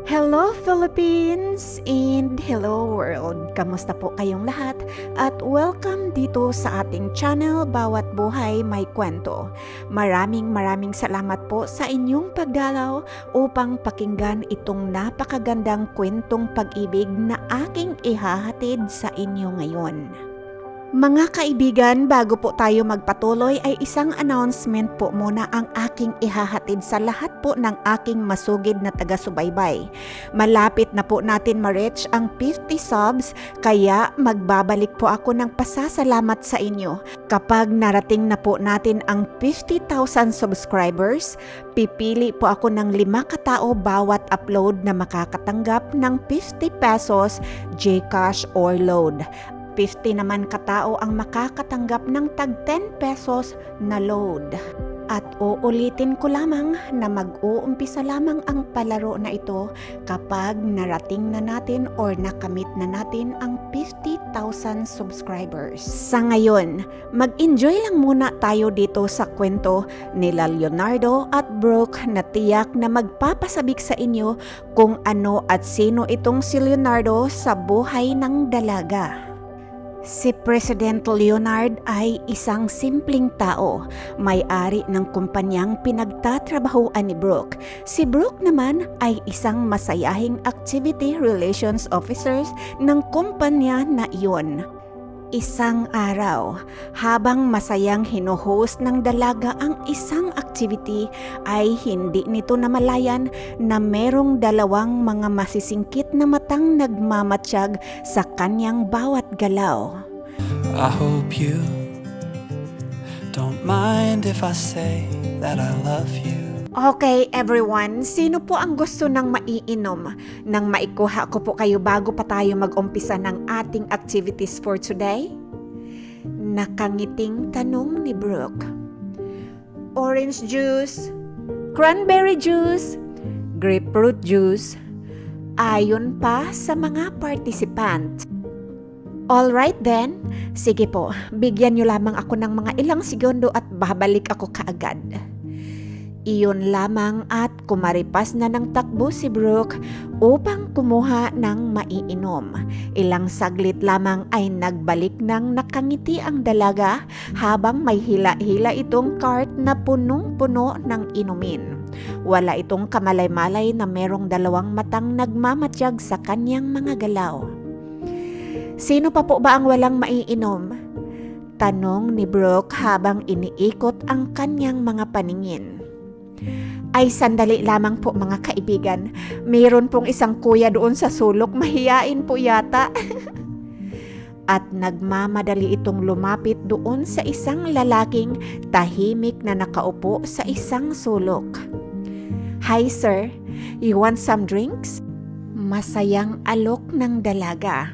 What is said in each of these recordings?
Hello Philippines and hello world! Kamusta po kayong lahat? At welcome dito sa ating channel Bawat Buhay May Kwento. Maraming salamat po sa inyong pagdalaw upang pakinggan itong napakagandang kwentong pag-ibig na aking ihahatid sa inyo ngayon. Mga kaibigan, bago po tayo magpatuloy ay isang announcement po muna ang aking ihahatid sa lahat po ng aking masugid na taga-subaybay. Malapit na po natin ma-reach ang 50 subs, kaya magbabalik po ako ng pasasalamat sa inyo. Kapag narating na po natin ang 50,000 subscribers, pipili po ako ng 5 katao bawat upload na makakatanggap ng 50 pesos GCash or load. 50 naman katao ang makakatanggap ng tag 10 pesos na load. At uulitin ko lamang na mag-uumpisa lamang ang palaro na ito kapag narating na natin or nakamit na natin ang 50,000 subscribers. Sa ngayon, mag-enjoy lang muna tayo dito sa kwento nila Leonardo at Brooke na tiyak na magpapasabik sa inyo kung ano at sino itong si Leonardo sa buhay ng dalaga. Si President Leonard ay isang simpleng tao, may-ari ng kumpanyang pinagtatrabahuan ni Brooke. Si Brooke naman ay isang masayahing activity relations officer ng kumpanya na iyon. Isang araw, habang masayang hino-host ng dalaga ang isang activity, ay hindi nito namalayan na merong dalawang mga masisingkit na matang nagmamatsyag sa kanyang bawat galaw. I hope you don't mind if I say that I love you. Okay everyone, sino po ang gusto ng maiinom? Nang maikuha ko po kayo bago pa tayo mag-umpisa ng ating activities for today? Nakangiting tanong ni Brooke. Orange juice, cranberry juice, grapefruit juice, ayon pa sa mga participant. Alright then, sige po, bigyan niyo lamang ako ng mga ilang segundo at babalik ako kaagad. Iyon lamang at kumaripas na ng takbo si Brooke upang kumuha ng maiinom. Ilang saglit lamang ay nagbalik ng nakangiti ang dalaga habang may hila-hila itong cart na punong-puno ng inumin. Wala itong kamalay-malay na merong dalawang matang nagmamatsyag sa kanyang mga galaw. Sino pa po ba ang walang maiinom? Tanong ni Brooke habang iniikot ang kanyang mga paningin. Ay sandali lamang po mga kaibigan, mayroon pong isang kuya doon sa sulok, mahiyain po yata. At nagmamadali itong lumapit doon sa isang lalaking tahimik na nakaupo sa isang sulok. Hi sir, you want some drinks? Masayang alok ng dalaga.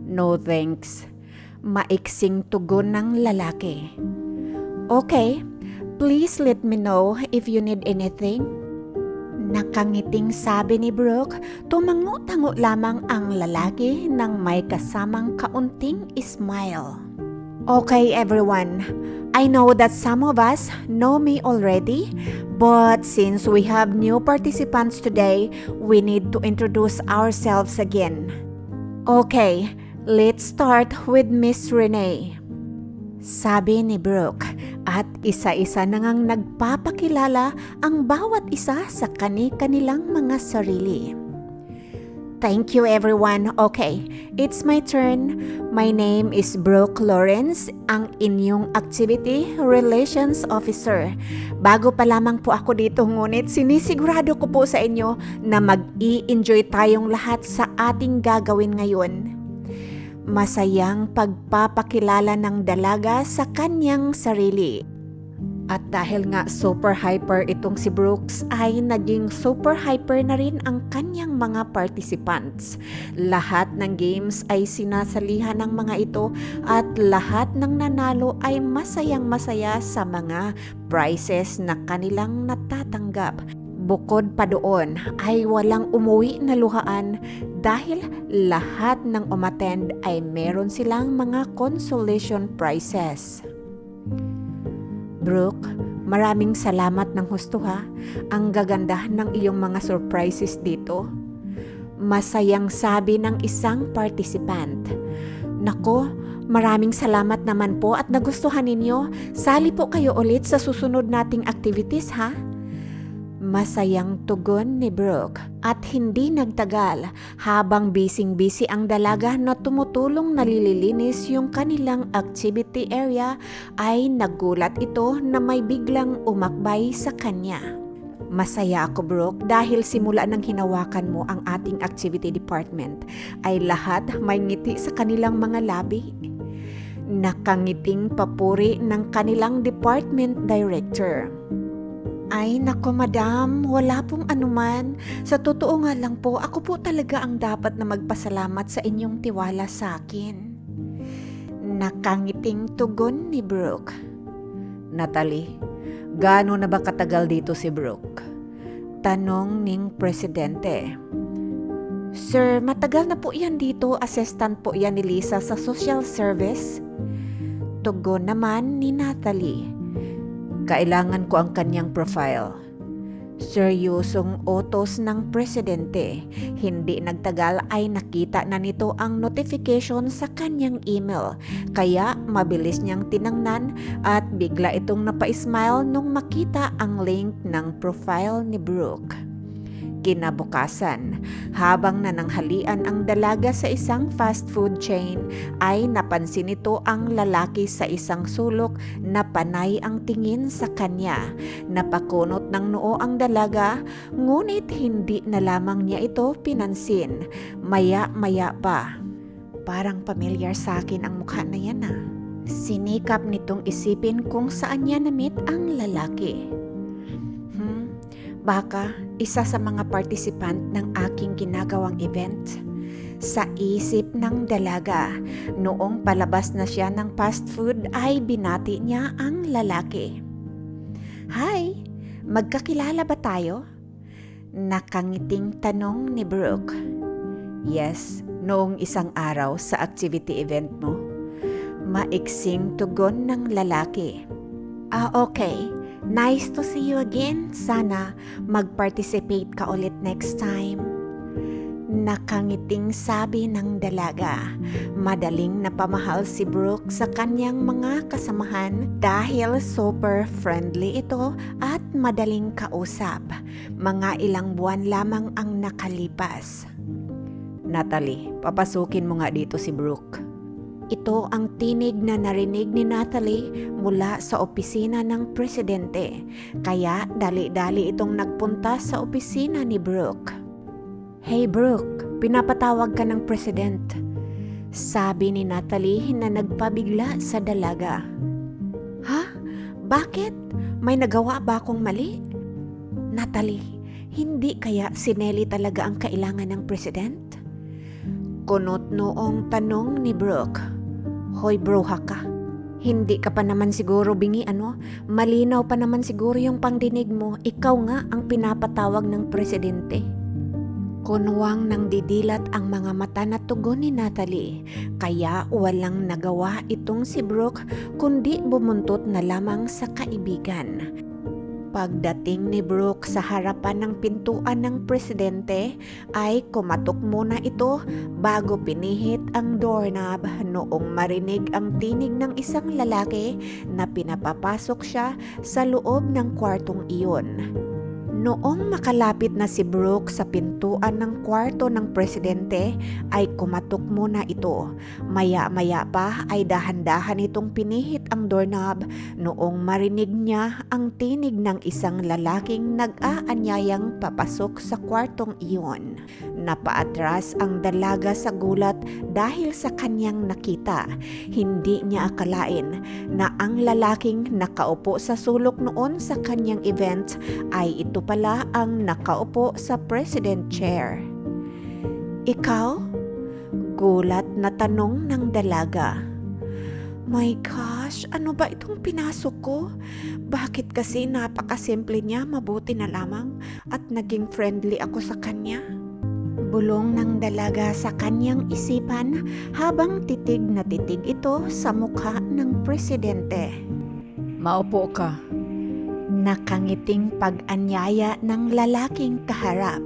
No thanks. Maiksing tugon ng lalaki. Okay, please let me know if you need anything. Nakangiting sabi ni Brooke, tumango-tango lamang ang lalaki nang may kasamang kaunting smile. Okay everyone, I know that some of us know me already, but since we have new participants today, we need to introduce ourselves again. Okay, let's start with Miss Renee. Sabi ni Brooke at isa-isa na ngang nagpapakilala ang bawat isa sa kani-kanilang mga sarili. Thank you everyone. Okay, it's my turn. My name is Brooke Lawrence, ang inyong Activity Relations Officer. Bago pa lamang po ako dito, ngunit sinisigurado ko po sa inyo na mag-i-enjoy tayong lahat sa ating gagawin ngayon. Masayang pagpapakilala ng dalaga sa kanyang sarili. At dahil nga super hyper itong si Brooks, ay naging super hyper na rin ang kanyang mga participants. Lahat ng games ay sinasalihan ng mga ito at lahat ng nanalo ay masayang masaya sa mga prizes na kanilang natatanggap. Bukod pa doon ay walang umuwi na luhaan dahil lahat ng umattend ay meron silang mga consolation prizes. Brooke, maraming salamat ng husto ha. Ang gaganda ng iyong mga surprises dito. Masayang sabi ng isang participant. Nako, maraming salamat naman po at nagustuhan ninyo. Sali po kayo ulit sa susunod nating activities ha? Masayang tugon ni Brooke at hindi nagtagal habang bising-busy ang dalaga na tumutulong nalilinis yung kanilang activity area ay nagulat ito na may biglang umakbay sa kanya. Masaya ako Brooke dahil simula nang hinawakan mo ang ating activity department ay lahat may ngiti sa kanilang mga labi. Nakangiting papuri ng kanilang department director. Ay nako madam, wala pong anuman. Sa totoo nga lang po, ako po talaga ang dapat na magpasalamat sa inyong tiwala sa akin. Nakangiting tugon ni Brooke. Natalie, gaano na ba katagal dito si Brooke? Tanong ning presidente. Sir, matagal na po yan dito. Assistant po yan ni Lisa sa social service. Tugon naman ni Natalie. Kailangan ko ang kanyang profile. Seryosong utos ng presidente. Hindi nagtagal ay nakita na nito ang notification sa kanyang email. Kaya mabilis niyang tinangnan at bigla itong napa-smile nung makita ang link ng profile ni Brooke. Kinabukasan, habang nananghalian ang dalaga sa isang fast food chain, ay napansin nito ang lalaki sa isang sulok na panay ang tingin sa kanya. Napakunot ng noo ang dalaga, ngunit hindi na lamang niya ito pinansin. Maya-maya pa. Parang pamilyar sa akin ang mukha na yan ah. Sinikap nitong isipin kung saan niya na-meet ang lalaki. Baka isa sa mga participant ng aking ginagawang event. Sa isip ng dalaga, noong palabas na siya ng fast food ay binati niya ang lalaki. Hi, magkakilala ba tayo? Nakangiting tanong ni Brooke. Yes, noong isang araw sa activity event mo. Maiksing tugon ng lalaki. Okay. Nice to see you again. Sana mag-participate ka ulit next time. Nakangiting sabi ng dalaga. Madaling napamahal si Brooke sa kanyang mga kasamahan dahil super friendly ito at madaling kausap. Mga ilang buwan lamang ang nakalipas. Natalie, papasukin mo nga dito si Brooke. Ito ang tinig na narinig ni Natalie mula sa opisina ng presidente. Kaya dali-dali itong nagpunta sa opisina ni Brooke. Hey Brooke, pinapatawag ka ng president. Sabi ni Natalie na nagpabigla sa dalaga. Ha? Bakit? May nagawa ba akong mali? Natalie, hindi kaya si Nelly talaga ang kailangan ng president? Kunot noong tanong ni Brooke. Hoy bruha ka. Hindi ka pa naman siguro bingi malinaw pa naman siguro yung pangdinig mo. Ikaw nga ang pinapatawag ng presidente. Kunwang nang didilat ang mga mata na tugon ni Natalie. Kaya walang nagawa itong si Brooke kundi bumuntot na lamang sa kaibigan. Pagdating ni Brooke sa harapan ng pintuan ng presidente ay kumatok muna ito bago pinihit ang doorknob noong marinig ang tinig ng isang lalaki na pinapapasok siya sa loob ng kwartong iyon. Noong makalapit na si Brooke sa pintuan ng kwarto ng presidente ay kumatok muna ito. Maya-maya pa ay dahan-dahan itong pinihit ang doorknob noong marinig niya ang tinig ng isang lalaking nag-aanyayang papasok sa kwartong iyon. Napaatras ang dalaga sa gulat dahil sa kanyang nakita. Hindi niya akalain na ang lalaking nakaupo sa sulok noon sa kanyang event ay ito pala ang nakaupo sa president chair. Ikaw? Gulat na tanong ng dalaga. My gosh, ano ba itong pinasok ko? Bakit kasi napakasimple niya, mabuti na lamang at naging friendly ako sa kanya? Bulong ng dalaga sa kanyang isipan habang titig na titig ito sa mukha ng presidente. Maupo ka. Nakangiting pag-anyaya ng lalaking kaharap.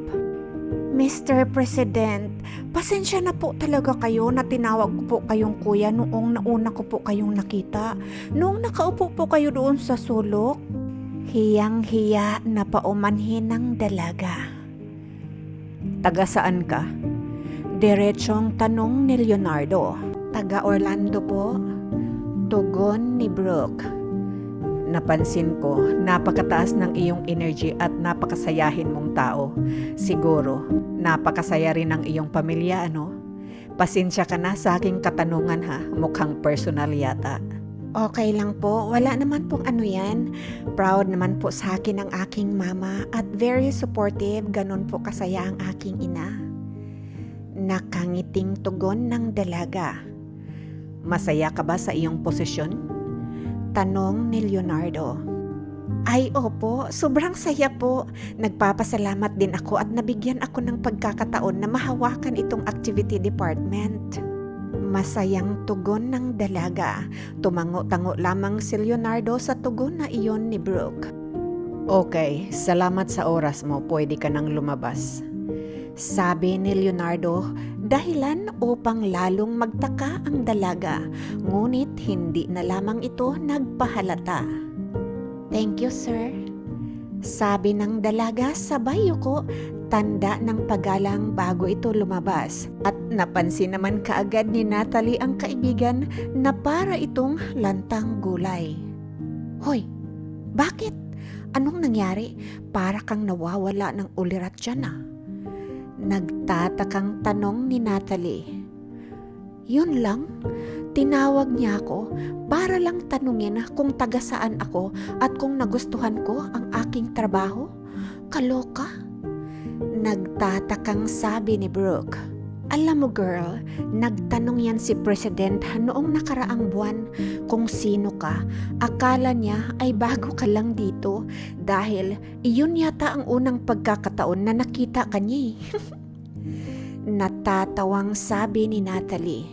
Mr. President, pasensya na po talaga kayo na tinawag ko po kayong kuya noong nauna ko po kayong nakita. Noong nakaupo po kayo doon sa sulok. Hiyang-hiya na paumanhin ng dalaga. Taga saan ka? Diretsong tanong ni Leonardo. Taga Orlando po. Tugon ni Brooke. Napansin ko, napakataas ng iyong energy at napakasayahin mong tao. Siguro, napakasaya rin ng iyong pamilya, ano? Pasensya ka na sa aking katanungan ha, mukhang personal yata. Okay lang po, wala naman pong ano yan. Proud naman po sa akin ang aking mama at very supportive, ganun po kasaya ang aking ina. Nakangiting tugon ng dalaga. Masaya ka ba sa iyong posisyon? Tanong ni Leonardo. Ay opo, sobrang saya po. Nagpapasalamat din ako at nabigyan ako ng pagkakataon na mahawakan itong activity department. Masayang tugon ng dalaga. Tumango-tango lamang si Leonardo sa tugon na iyon ni Brooke. Okay, salamat sa oras mo, pwede ka nang lumabas. Sabi ni Leonardo, dahilan upang lalong magtaka ang dalaga, ngunit hindi na lamang ito nagpahalata. Thank you, sir. Sabi ng dalaga sabay yuko, tanda ng paggalang bago ito lumabas. At napansin naman kaagad ni Natalie ang kaibigan na para itong lantang gulay. Hoy, bakit? Anong nangyari? Para kang nawawala ng ulirat dyan ah. Nagtatakang tanong ni Natalie. Yun lang, tinawag niya ako para lang tanungin kung taga saan ako at kung nagustuhan ko ang aking trabaho. Kaloka? Nagtatakang sabi ni Brooke. Alam mo girl, nagtanong yan si President noong nakaraang buwan kung sino ka. Akala niya ay bago ka lang dito dahil iyon yata ang unang pagkakataon na nakita ka niya. Natatawang sabi ni Natalie.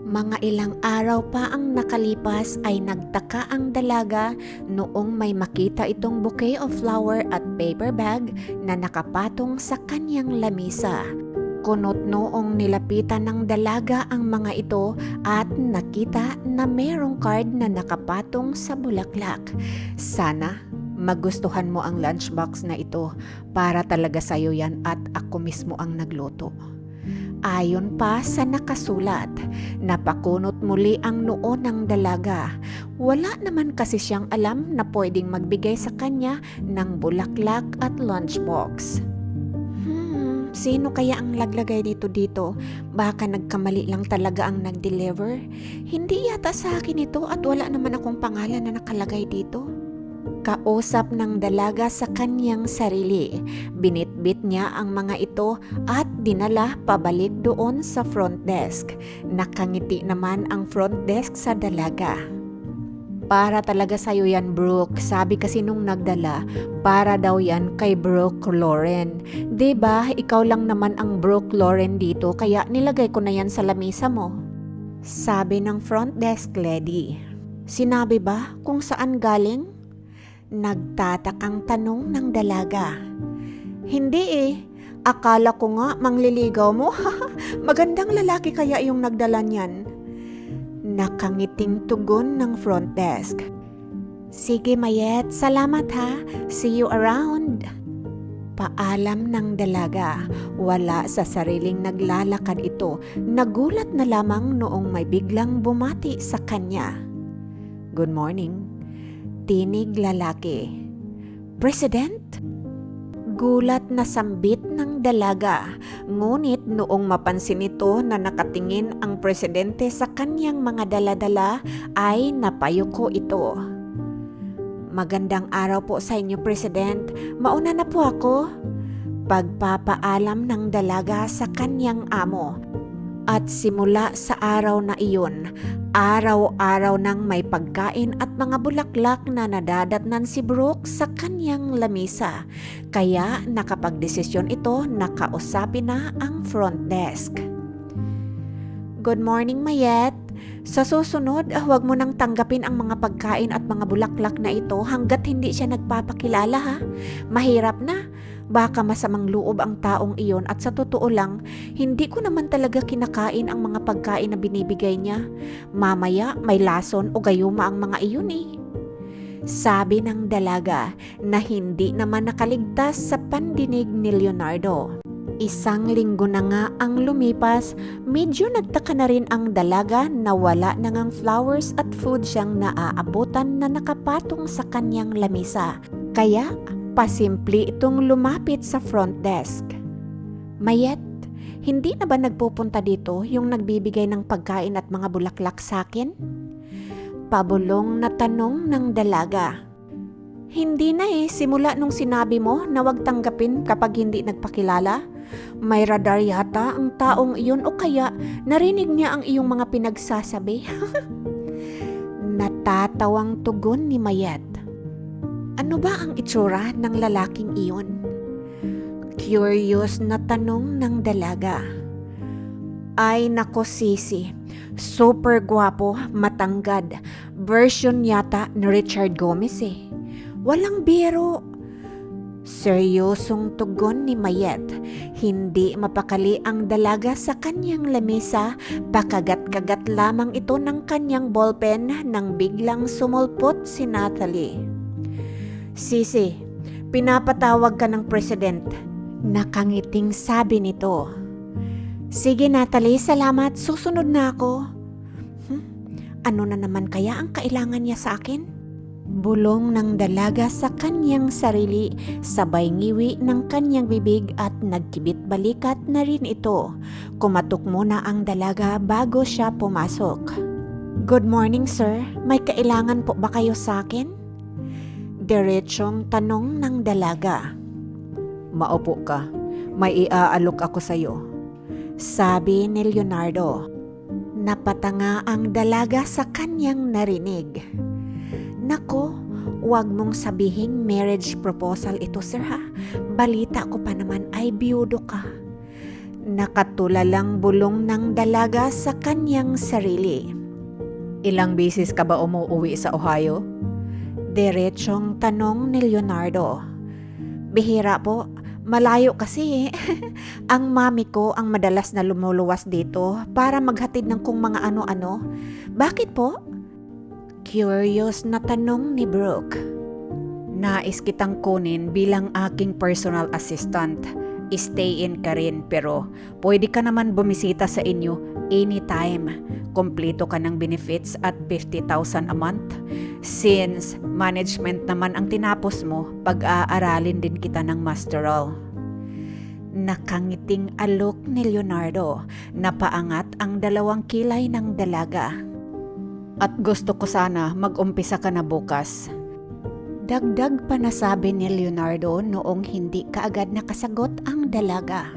Mga ilang araw pa ang nakalipas ay nagtaka ang dalaga noong may makita itong bouquet of flower at paper bag na nakapatong sa kanyang lamisa. Kunot noong nilapitan ng dalaga ang mga ito at nakita na merong card na nakapatong sa bulaklak. Sana magustuhan mo ang lunchbox na ito, para talaga sa'yo yan at ako mismo ang nagluto. Ayon pa sa nakasulat, napakunot muli ang noo ng dalaga. Wala naman kasi siyang alam na pwedeng magbigay sa kanya ng bulaklak at lunchbox. Sino kaya ang naglagay dito? Baka nagkamali lang talaga ang nag-deliver. Hindi yata sa akin ito at wala naman akong pangalan na nakalagay dito. Kausap ng dalaga sa kanyang sarili. Binitbit niya ang mga ito at dinala pabalik doon sa front desk. Nakangiti naman ang front desk sa dalaga. Para talaga sa'yo yan, Brooke. Sabi kasi nung nagdala, para daw yan kay Brooke Lauren. Diba, ikaw lang naman ang Brooke Lauren dito, kaya nilagay ko na yan sa lamisa mo. Sabi ng front desk lady. Sinabi ba kung saan galing? Nagtatakang tanong ng dalaga. Hindi eh. Akala ko nga mangliligaw mo. Magandang lalaki kaya yung nagdala niyan. Nakangiting tugon ng front desk. Sige Mayet, salamat ha. See you around. Paalam ng dalaga. Wala sa sariling naglalakad ito. Nagulat na lamang noong may biglang bumati sa kanya. Good morning. Tinig lalaki. President? Gulat na sambit ng dalaga. Ngunit noong mapansin ito na nakatingin ang presidente sa kanyang mga dala-dala ay napayuko ito. Magandang araw po sa inyo, President. Mauna na po ako. Pagpapaalam ng dalaga sa kanyang amo. At simula sa araw na iyon, araw-araw nang may pagkain at mga bulaklak na nadadatnan si Brooke sa kanyang lamisa. Kaya nakapagdesisyon ito na kausapin na ang front desk. Good morning, Mayet. Sa susunod, huwag mo nang tanggapin ang mga pagkain at mga bulaklak na ito hanggat hindi siya nagpapakilala ha. Mahirap na. Baka masamang loob ang taong iyon at sa totoo lang, hindi ko naman talaga kinakain ang mga pagkain na binibigay niya. Mamaya may lason o gayuma ang mga iyon eh. Sabi ng dalaga na hindi naman nakaligtas sa pandinig ni Leonardo. Isang linggo na nga ang lumipas, medyo nagtaka na rin ang dalaga na wala na ngang flowers at food siyang naaabutan na nakapatong sa kanyang lamisa. Kaya pasimple itong lumapit sa front desk. Mayet, hindi na ba nagpupunta dito yung nagbibigay ng pagkain at mga bulaklak sa akin? Pabulong na tanong ng dalaga. Hindi na simula nung sinabi mo na wag tanggapin kapag hindi nagpakilala. May radar yata ang taong iyon o kaya narinig niya ang iyong mga pinagsasabi. Natatawang tugon ni Mayet. Ano ba ang itsura ng lalaking iyon? Curious na tanong ng dalaga. Ay nako Sisi, super gwapo, matanggad. Version yata ni Richard Gomez eh. Walang biro. Seryosong tugon ni Mayet. Hindi mapakali ang dalaga sa kanyang lamesa. Pakagat-kagat lamang ito ng kanyang ballpen nang biglang sumulpot si Natalie. Sisi, pinapatawag ka ng president. Nakangiting sabi nito. Sige Natalie, salamat. Susunod na ako. Ano na naman kaya ang kailangan niya sa akin? Bulong ng dalaga sa kanyang sarili, sabay ngiwi ng kanyang bibig at nagkibit balikat na rin ito. Kumatok muna ang dalaga bago siya pumasok. Good morning sir, may kailangan po ba kayo sa akin? Diretsong tanong ng dalaga. Maupo ka, may iaalok ako sa iyo. Sabi ni Leonardo. Napatanga ang dalaga sa kanyang narinig. Nako, wag mong sabihing marriage proposal ito sir ha. Balita ko pa naman ay biyudo ka. Nakatulalang bulong ng dalaga sa kanyang sarili. Ilang beses ka ba umuwi sa Ohio? Diretsong tanong ni Leonardo. Bihira po, malayo kasi Ang mami ko ang madalas na lumuluwas dito para maghatid ng kung mga ano-ano. Bakit po? Curious na tanong ni Brooke. Nais kitang kunin bilang aking personal assistant. Stay in ka rin pero pwede ka naman bumisita sa inyo anytime. Kompleto ka ng benefits at 50,000 a month. Since management naman ang tinapos mo, pag-aaralin din kita ng masteral. Nakangiting alok ni Leonardo. Napaangat ang dalawang kilay ng dalaga. At gusto ko sana mag-umpisa ka na bukas. Dagdag pa nasabi ni Leonardo noong hindi kaagad nakasagot ang dalaga.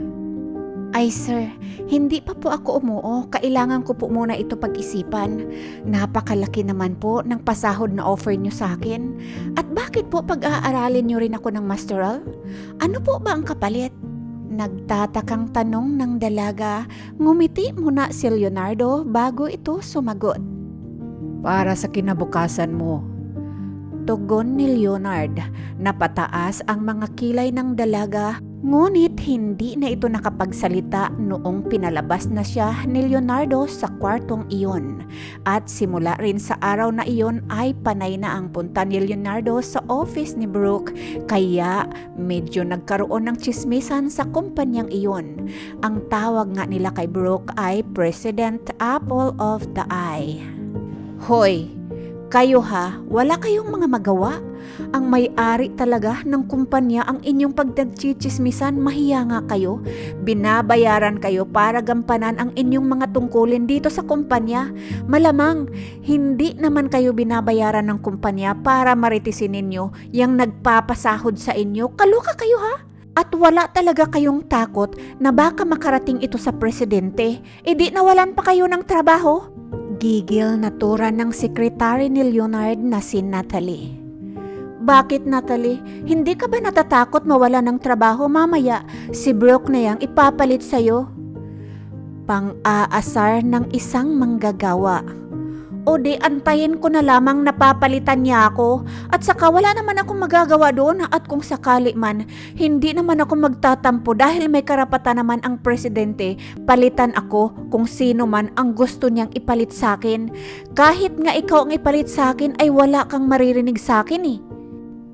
Ay sir, hindi pa po ako umuo. Kailangan ko po muna ito pag-isipan. Napakalaki naman po ng pasahod na offer nyo sa akin. At bakit po pag-aaralin nyo rin ako ng masteral? Ano po ba ang kapalit? Nagtatakang tanong ng dalaga. Ngumiti muna si Leonardo bago ito sumagot. Para sa kinabukasan mo. Tugon ni Leonard. Napataas ang mga kilay ng dalaga, ngunit hindi na ito nakapagsalita noong pinalabas na siya ni Leonardo sa kwartong iyon. At simula rin sa araw na iyon ay panay na ang punta ni Leonardo sa office ni Brooke, kaya medyo nagkaroon ng tsismisan sa kumpanyang iyon. Ang tawag nga nila kay Brooke ay President Apple of the Eye. Hoy, kayo ha, wala kayong mga magawa? Ang may-ari talaga ng kumpanya ang inyong pagdagchichismisan, mahiya nga kayo. Binabayaran kayo para gampanan ang inyong mga tungkulin dito sa kumpanya. Malamang, hindi naman kayo binabayaran ng kumpanya para maritisin ninyo yung nagpapasahod sa inyo. Kaloka kayo ha? At wala talaga kayong takot na baka makarating ito sa presidente, edi nawalan pa kayo ng trabaho? Gigil na tura ng sekretary ni Leonard na si Natalie. Bakit Natalie? Hindi ka ba natatakot mawala ng trabaho mamaya? Si Brooke na yang ipapalit sa'yo. Pang-aasar ng isang manggagawa. O di antayin ko na lamang napapalitan niya ako. At saka wala naman akong magagawa doon at kung sakali man, hindi naman ako magtatampo dahil may karapatan naman ang presidente. Palitan ako kung sino man ang gusto niyang ipalit sa akin. Kahit nga ikaw ang ipalit sa akin ay wala kang maririnig sa akin eh.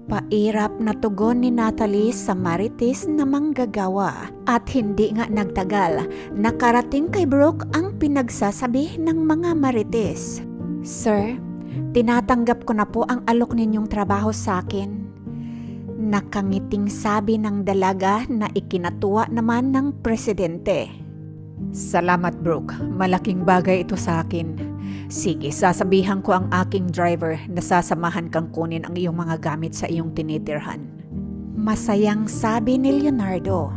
Pairap na tugon ni Natalie sa marites na manggagawa at hindi nga nagtagal, nakarating kay Brooke ang pinagsasabi ng mga marites. Sir, tinatanggap ko na po ang alok ninyong trabaho sa akin. Nakangiting sabi ng dalaga na ikinatuwa naman ng presidente. Salamat Brooke, malaking bagay ito sa akin. Sige, sasabihan ko ang aking driver na sasamahan kang kunin ang iyong mga gamit sa iyong tinitirhan. Masayang sabi ni Leonardo.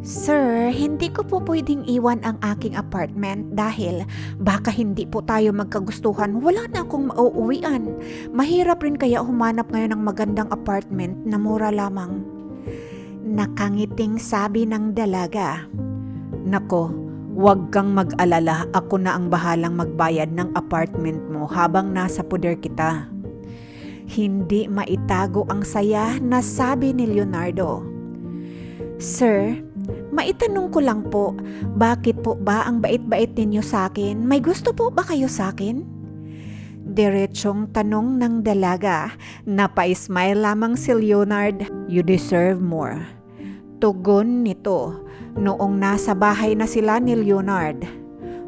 Sir, hindi ko po pwedeng iwan ang aking apartment dahil baka hindi po tayo magkagustuhan. Wala na akong mauuwian. Mahirap rin kaya humanap ngayon ng magandang apartment na mura lamang. Nakangiting sabi ng dalaga. Nako, huwag kang mag-alala, ako na ang bahalang magbayad ng apartment mo habang nasa poder kita. Hindi maitago ang saya na sabi ni Leonardo. Sir, maitanong ko lang po, bakit po ba ang bait-bait ninyo sa akin? May gusto po ba kayo sa akin? Diretsong tanong ng dalaga. Napa-smile lamang si Leonard. You deserve more. Tugon nito noong nasa bahay na sila ni Leonard.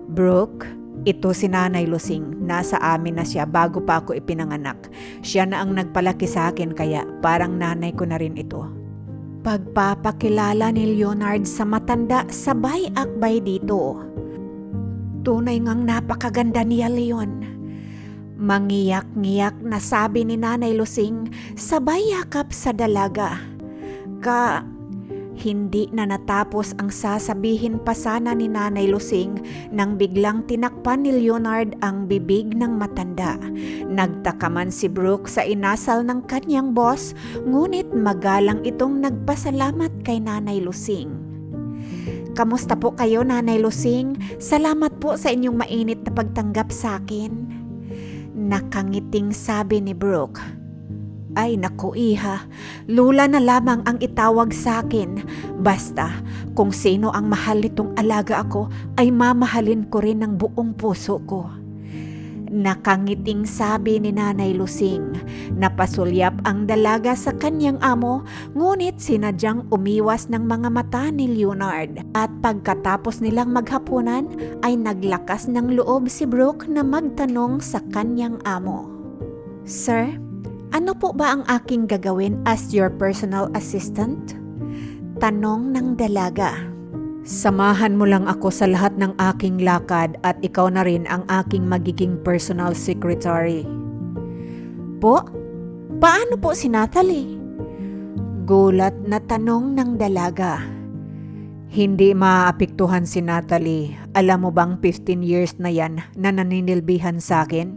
Brooke, ito si Nanay Lusing. Nasa amin na siya bago pa ako ipinanganak. Siya na ang nagpalaki sa akin kaya parang nanay ko na rin ito. Pagpapakilala ni Leonard sa matanda sabay akbay dito. Tunay ngang napakaganda niya, Leon. Mangiyak-ngiyak na sabi ni Nanay Lusing sabay yakap sa dalaga. Hindi na natapos ang sasabihin pa sana ni Nanay Lusing nang biglang tinakpan ni Leonard ang bibig ng matanda. Nagtaka man si Brooke sa inasal ng kanyang boss, ngunit magalang itong nagpasalamat kay Nanay Lusing. Kamusta po kayo, Nanay Lusing? Salamat po sa inyong mainit na pagtanggap sa akin. Nakangiting sabi ni Brooke. Ay naku iha, lula na lamang ang itawag sa akin. Basta kung sino ang mahal nitong alaga ako ay mamahalin ko rin ng buong puso ko. Nakangiting sabi ni Nanay Lusing. Napasulyap ang dalaga sa kanyang amo, ngunit sinadyang umiwas ng mga mata ni Leonard. At pagkatapos nilang maghapunan ay naglakas ng loob si Brooke na magtanong sa kanyang amo. Sir, ano po ba ang aking gagawin as your personal assistant? Tanong ng dalaga. Samahan mo lang ako sa lahat ng aking lakad at ikaw na rin ang aking magiging personal secretary. Po? Paano po si Natalie? Gulat na tanong ng dalaga. Hindi maaapektuhan si Natalie. Alam mo bang 15 years na yan na naninilbihan sa akin?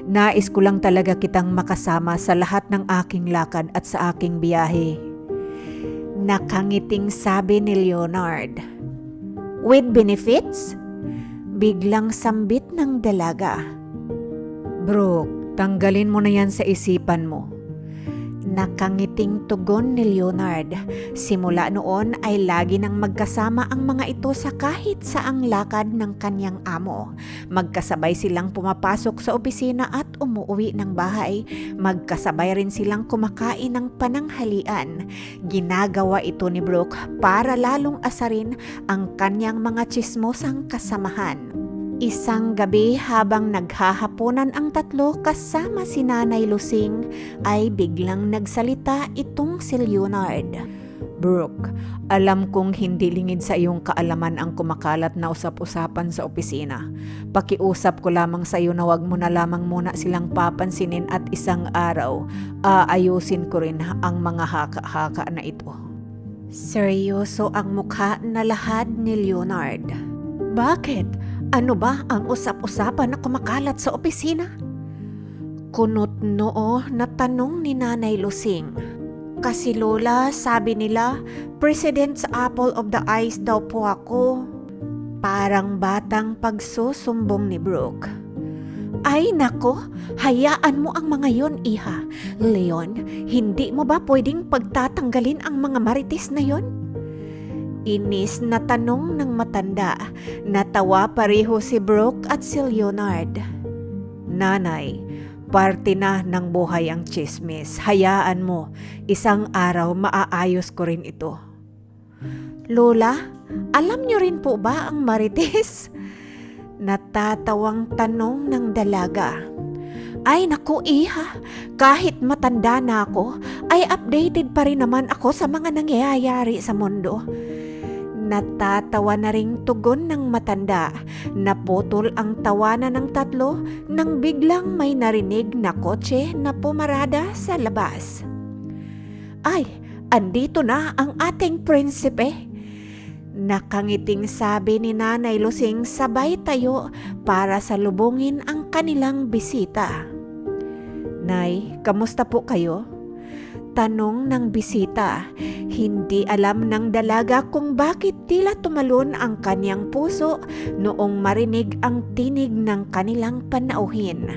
Nais ko lang talaga kitang makasama sa lahat ng aking lakad at sa aking biyahe. Nakangiting sabi ni Leonard. With benefits? Biglang sambit ng dalaga. Brooke, tanggalin mo na yan sa isipan mo. Nakangiting tugon ni Leonard. Simula noon ay lagi nang magkasama ang mga ito sa kahit saang lakad ng kanyang amo. Magkasabay silang pumapasok sa opisina at umuwi ng bahay. Magkasabay rin silang kumakain ng pananghalian. Ginagawa ito ni Brooke para lalong asarin ang kanyang mga tsismosang kasamahan. Isang gabi habang naghahaponan ang tatlo kasama si Nanay Lusing ay biglang nagsalita itong si Leonard. Brooke, alam kong hindi lingid sa iyong kaalaman ang kumakalat na usap-usapan sa opisina. Pakiusap ko lamang sa iyo na wag mo na lamang muna silang papansinin at isang araw, aayusin ko rin ang mga haka-haka na ito. Seryoso ang mukha na lahad ni Leonard. Bakit? Ano ba ang usap-usapan na kumakalat sa opisina? Kunot noo na tanong ni Nanay Lusing. Kasi Lola, sabi nila, President's Apple of the Eyes daw po ako. Parang batang pagsusumbong ni Brooke. Ay nako, hayaan mo ang mga yon, iha. Leon, hindi mo ba pwedeng pagtatanggalin ang mga marites na yon? Inis na tanong ng matanda. Natawa pareho si Brooke at si Leonard. Nanay, parte na ng buhay ang chismis. Hayaan mo, isang araw maaayos ko rin ito. Lola, alam niyo rin po ba ang marites? Natatawang tanong ng dalaga. Ay naku, iha, kahit matanda na ako, ay updated pa rin naman ako sa mga nangyayari sa mundo. Natatawa na ring tugon ng matanda. Naputol ang tawanan ng tatlo nang biglang may narinig na kotse na pumarada sa labas. Ay, andito na ang ating prinsipe. Nakangiting sabi ni Nanay Lusing sabay tayo para salubungin ang kanilang bisita. Nay, kamusta po kayo? Tanong ng bisita. Hindi alam ng dalaga kung bakit tila tumalon ang kanyang puso noong marinig ang tinig ng kanilang panauhin.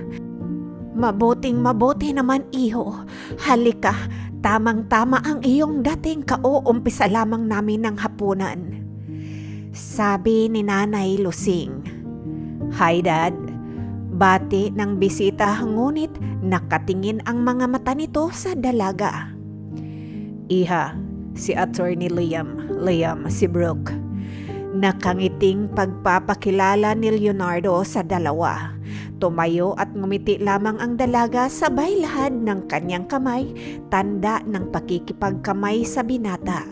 Mabuting mabuti naman, iho. Halika, tamang-tama ang iyong dating kauumpisa lamang namin ng hapunan. Sabi ni Nanay Lusing. Hi, Dad. Bati ng bisita ngunit nakatingin ang mga mata nito sa dalaga. Iha, si Attorney Liam, si Brooke. Nakangiting pagpapakilala ni Leonardo sa dalawa. Tumayo at ngumiti lamang ang dalaga sabay lahad ng kanyang kamay, tanda ng pakikipagkamay sa binata.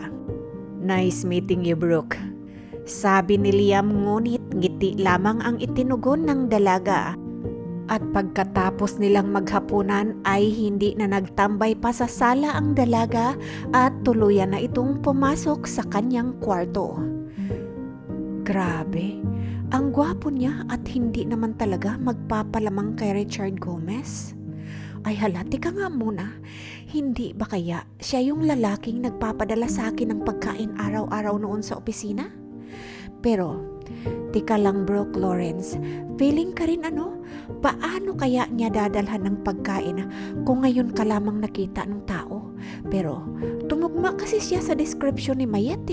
Nice meeting you, Brooke. Sabi ni Liam ngunit ngiti lamang ang itinugon ng dalaga. At pagkatapos nilang maghapunan ay hindi na nagtambay pa sa sala ang dalaga at tuluyan na itong pumasok sa kanyang kwarto. Grabe, ang gwapo niya at hindi naman talaga magpapalamang kay Richard Gomez. Ay halati ka nga muna, hindi ba kaya siya yung lalaking nagpapadala sa akin ng pagkain araw-araw noon sa opisina? Pero, tika lang Brooke Lawrence, feeling ka rin paano kaya niya dadalhan ng pagkain kung ngayon ka lamang nakita ng tao? Pero, tumugma kasi siya sa description ni Mayet.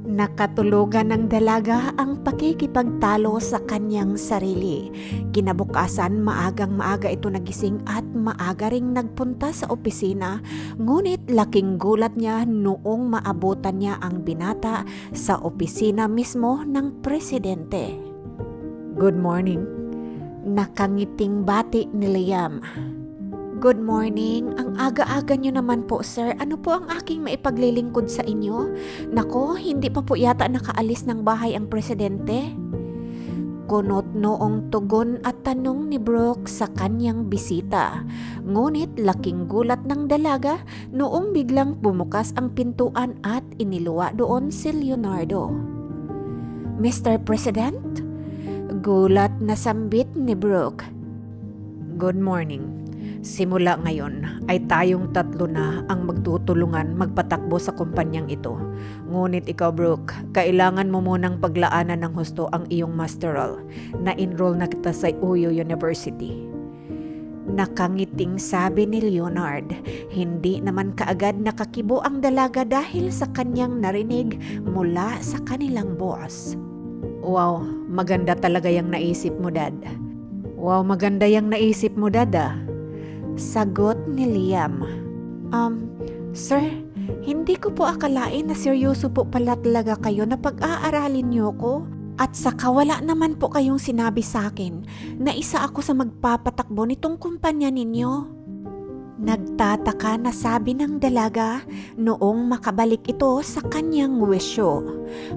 Nakatulugan ng dalaga ang pakikipagtalo sa kanyang sarili. Kinabukasan maagang maaga ito nagising at maaga ring nagpunta sa opisina, ngunit laking gulat niya noong maabutan niya ang binata sa opisina mismo ng presidente. Good morning. Nakangiting bati ni Liam. Good morning. Ang aga-aga nyo naman po, sir. Ano po ang aking maipaglilingkod sa inyo? Nako, hindi pa po yata nakaalis ng bahay ang presidente. Kunot noong tugon at tanong ni Brooke sa kanyang bisita. Ngunit laking gulat ng dalaga noong biglang bumukas ang pintuan at iniluwa doon si Leonardo. Mr. President? Gulat na sambit ni Brooke. Good morning. Simula ngayon ay tayong tatlo na ang magtutulungan magpatakbo sa kumpanyang ito. Ngunit ikaw, Brooke, kailangan mo munang paglaanan ng husto ang iyong masteral. Na-enroll na kita sa Uyo University. Nakangiting sabi ni Leonard. Hindi naman kaagad nakakibo ang dalaga dahil sa kanyang narinig mula sa kanilang boss. Wow, maganda talaga yung naisip mo, Dad. Wow, maganda yung naisip mo, Dad. Sagot ni Liam. Sir, hindi ko po akalain na seryoso po pala talaga kayo na pag-aaralin niyo ko. At saka wala naman po kayong sinabi sa akin na isa ako sa magpapatakbo nitong kumpanya ninyo. Nagtataka na sabi ng dalaga noong makabalik ito sa kanyang wisyo.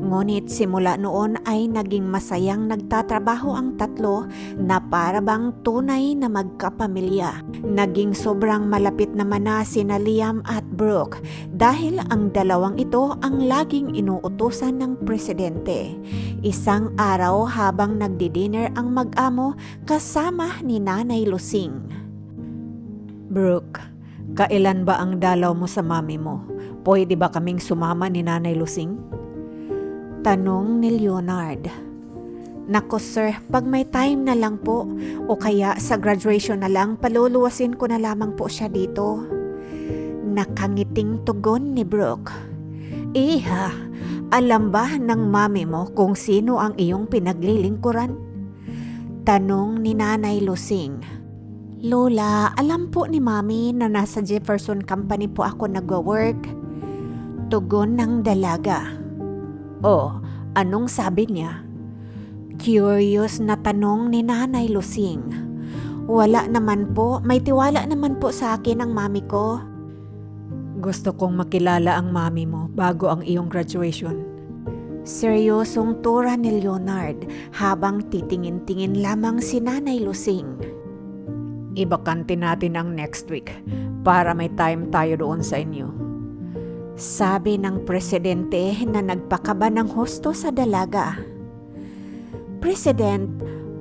Ngunit simula noon ay naging masayang nagtatrabaho ang tatlo na para bang tunay na magkapamilya. Naging sobrang malapit naman na sina Liam at Brooke dahil ang dalawang ito ang laging inuutusan ng presidente. Isang araw habang nagdi-dinner ang mag-amo kasama ni Nanay Lusing. Brooke, kailan ba ang dalaw mo sa mami mo? Pwede ba kaming sumama ni Nanay Lusing? Tanong ni Leonard. Nako sir, pag may time na lang po o kaya sa graduation na lang, paluluwasin ko na lamang po siya dito. Nakangiting tugon ni Brooke. Iha, alam ba ng mami mo kung sino ang iyong pinaglilingkuran? Tanong ni Nanay Lusing. Lola, alam po ni mami na nasa Jefferson Company po ako nagwa-work. Tugon ng dalaga. Oh, anong sabi niya? Curious na tanong ni Nanay Lusing. Wala naman po, may tiwala naman po sa akin ang mami ko. Gusto kong makilala ang mami mo bago ang iyong graduation. Seryosong tura ni Leonard habang titingin-tingin lamang si Nanay Lusing. Ibakante natin ang next week para may time tayo doon sa inyo. Sabi ng presidente na nagpakaba ng husto sa dalaga. President,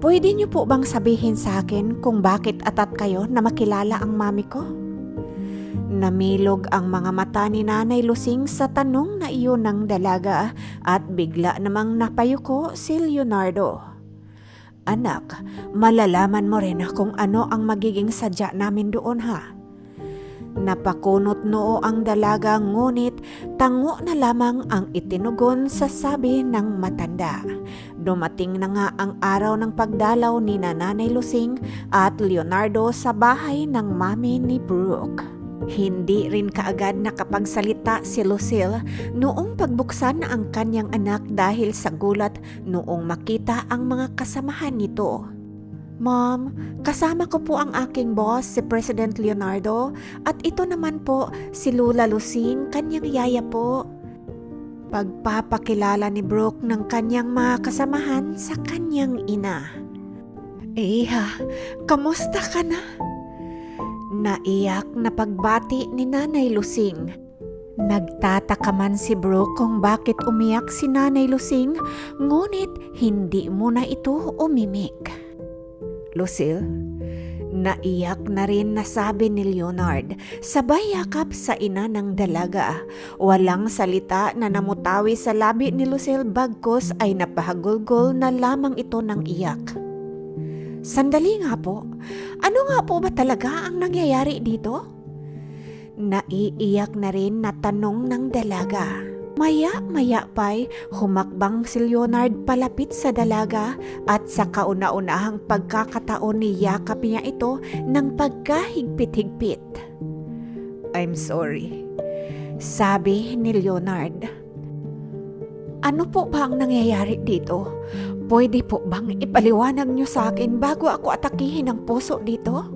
pwede niyo po bang sabihin sa akin kung bakit atat kayo na makilala ang mami ko? Namilog ang mga mata ni Nanay Lusing sa tanong na iyon ng dalaga at bigla namang napayuko si Leonardo. Anak, malalaman mo rin kung ano ang magiging sadya namin doon ha. Napakunot noo ang dalaga ngunit tango na lamang ang itinugon sa sabi ng matanda. Dumating na nga ang araw ng pagdalaw ni Nanay Lusing at Leonardo sa bahay ng mami ni Brooke. Hindi rin kaagad nakapagsalita si Lucille noong pagbuksan ang kanyang anak dahil sa gulat noong makita ang mga kasamahan nito. Mom, kasama ko po ang aking boss, si President Leonardo, at ito naman po si Lola Lusing, kanyang yaya po. Pagpapakilala ni Brooke ng kanyang mga kasamahan sa kanyang ina. Iha, kamusta ka na? Naiyak na pagbati ni Nanay Lusing. Nagtataka man si Brooke kung bakit umiyak si Nanay Lusing, ngunit hindi muna ito umimik. Lucille, naiyak na rin na sabi ni Leonard, sabay yakap sa ina ng dalaga. Walang salita na namutawi sa labi ni Lucille bagkus ay napahagulgol na lamang ito ng iyak. Sandali nga po, ano nga po ba talaga ang nangyayari dito? Naiiyak na rin na tanong ng dalaga. Maya-maya pa'y humakbang si Leonard palapit sa dalaga at sa kauna-unahang pagkakataon ni yakap niya ito ng pagkahigpit-higpit. I'm sorry, sabi ni Leonard. Ano po ba ang nangyayari dito? Pwede po bang ipaliwanag niyo sa akin bago ako atakihin ang puso dito?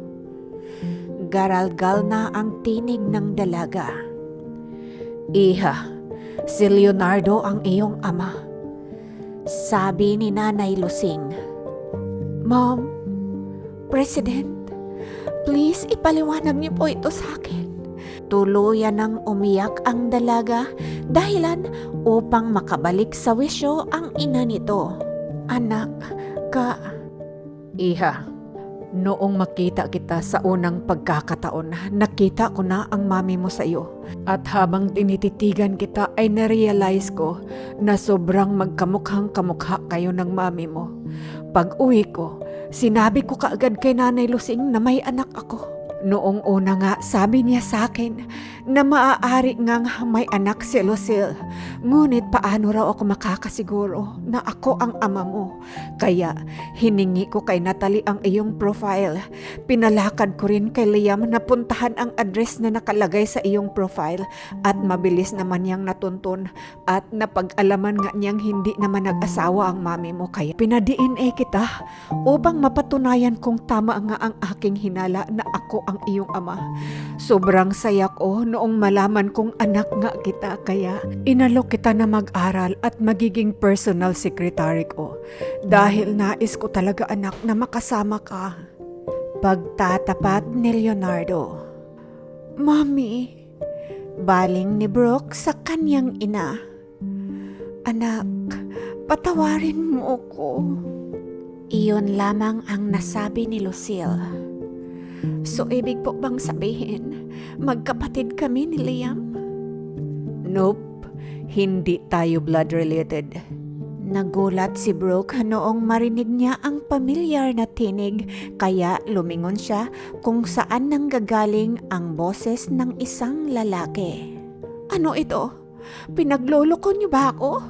Garalgal na ang tinig ng dalaga. Iha, si Leonardo ang iyong ama, sabi ni Nanay Lusing. Mom, President, please ipaliwanag niyo po ito sa akin. Tuluyan nang umiyak ang dalaga dahilan upang makabalik sa wisyo ang ina nito. Anak, Iha, noong makita kita sa unang pagkakataon, nakita ko na ang mami mo sa iyo. At habang tinititigan kita ay narealize ko na sobrang magkamukhang kamukha kayo ng mami mo. Pag uwi ko, sinabi ko kaagad kay Nanay Lusing na may anak ako. Noong una nga, sabi niya sa akin na maaari ngang may anak si Lucille. Ngunit paano raw ako makakasiguro na ako ang ama mo? Kaya hiningi ko kay Natalie ang iyong profile. Pinalakad ko rin kay Liam na puntahan ang address na nakalagay sa iyong profile at mabilis naman niyang natuntun at napag-alaman nga niyang hindi naman nag-asawa ang mami mo. Kaya pinadi-DNA kita upang mapatunayan kung tama nga ang aking hinala na ako ang iyong ama. Sobrang saya ko noong malaman kong anak nga kita, kaya inalok kita na mag-aral at magiging personal secretary ko dahil nais ko talaga anak na makasama ka. Pagtatapat ni Leonardo. Mami, baling ni Brooke sa kanyang ina. Anak, patawarin mo ko. Iyon lamang ang nasabi ni Lucille. So, ibig po bang sabihin, magkapatid kami ni Liam? Nope, hindi tayo blood related. Nagulat si Brooke noong marinig niya ang pamilyar na tinig kaya lumingon siya kung saan nanggagaling ang boses ng isang lalaki. Ano ito? Pinagloloko niyo ba ako?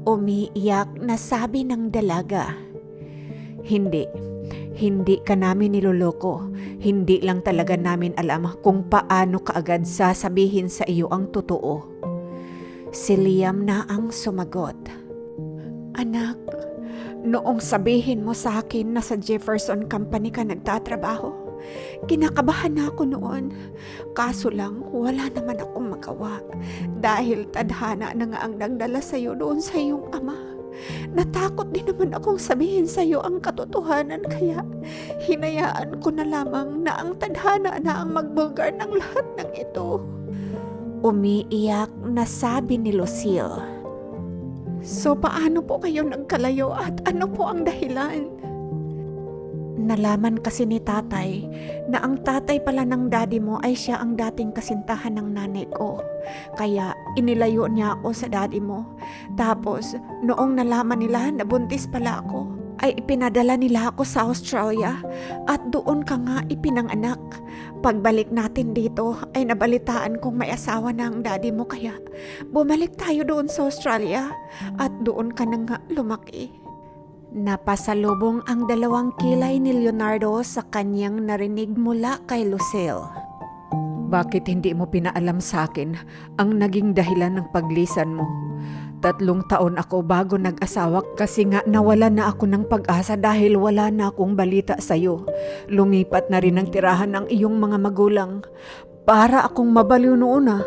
Umiiyak na sabi ng dalaga. Hindi ka namin niloloko. Hindi lang talaga namin alam kung paano kaagad sasabihin sa iyo ang totoo. Si Liam na ang sumagot. Anak, noong sabihin mo sa akin na sa Jefferson Company ka nagtatrabaho, kinakabahan na ako noon. Kaso lang, wala naman akong magawa dahil tadhana na nga ang nagdala sa iyo doon sa iyong ama. Natakot din naman akong sabihin sa iyo ang katotohanan kaya hinayaan ko na lamang na ang tadhana na ang magbulgar ng lahat ng ito. Umiiyak na sabi ni Lucille. So paano po kayo nagkalayo at ano po ang dahilan? Nalaman kasi ni tatay na ang tatay pala ng daddy mo ay siya ang dating kasintahan ng nanay ko. Kaya inilayo niya ako sa daddy mo. Tapos noong nalaman nila na buntis pala ako, ay ipinadala nila ako sa Australia at doon ka nga ipinanganak. Pagbalik natin dito ay nabalitaan kong may asawa na ang daddy mo kaya bumalik tayo doon sa Australia at doon ka na nga lumaki. Napasalubong ang dalawang kilay ni Leonardo sa kanyang narinig mula kay Lucille. Bakit hindi mo pinaalam sa akin ang naging dahilan ng paglisan mo? 3 taon ako bago nag-asawa kasi nga nawalan na ako ng pag-asa dahil wala na akong balita sa'yo. Lumipat na rin ang tirahan ng iyong mga magulang. Para akong mabaliw noon ah.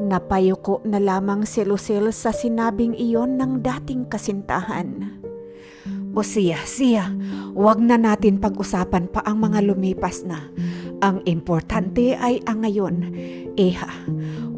Napayuko na lamang si Lucille sa sinabing iyon ng dating kasintahan. O siya, wag na natin pag-usapan pa ang mga lumipas na. Ang importante ay ang ngayon.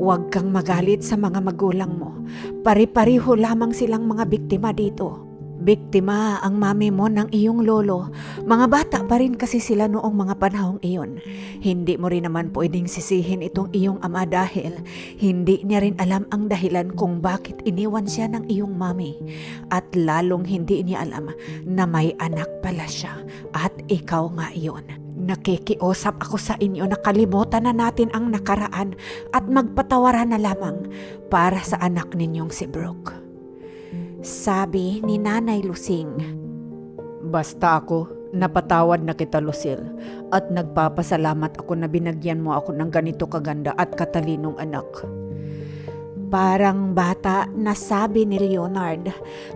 Huwag kang magalit sa mga magulang mo. Pari-pariho lamang silang mga biktima dito. Biktima ang mami mo ng iyong lolo. Mga bata pa rin kasi sila noong mga panahong iyon. Hindi mo rin naman pwedeng sisihin itong iyong ama dahil hindi niya rin alam ang dahilan kung bakit iniwan siya ng iyong mami. At lalong hindi niya alam na may anak pala siya at ikaw nga iyon. Nakikiusap ako sa inyo na kalimutan na natin ang nakaraan at magpatawaran na lamang para sa anak ninyong si Brooke. Sabi ni Nanay Lusing. Basta ako, napatawad na kita Lucille at nagpapasalamat ako na binagyan mo ako ng ganito kaganda at katalinong anak. Parang bata na sabi ni Leonard.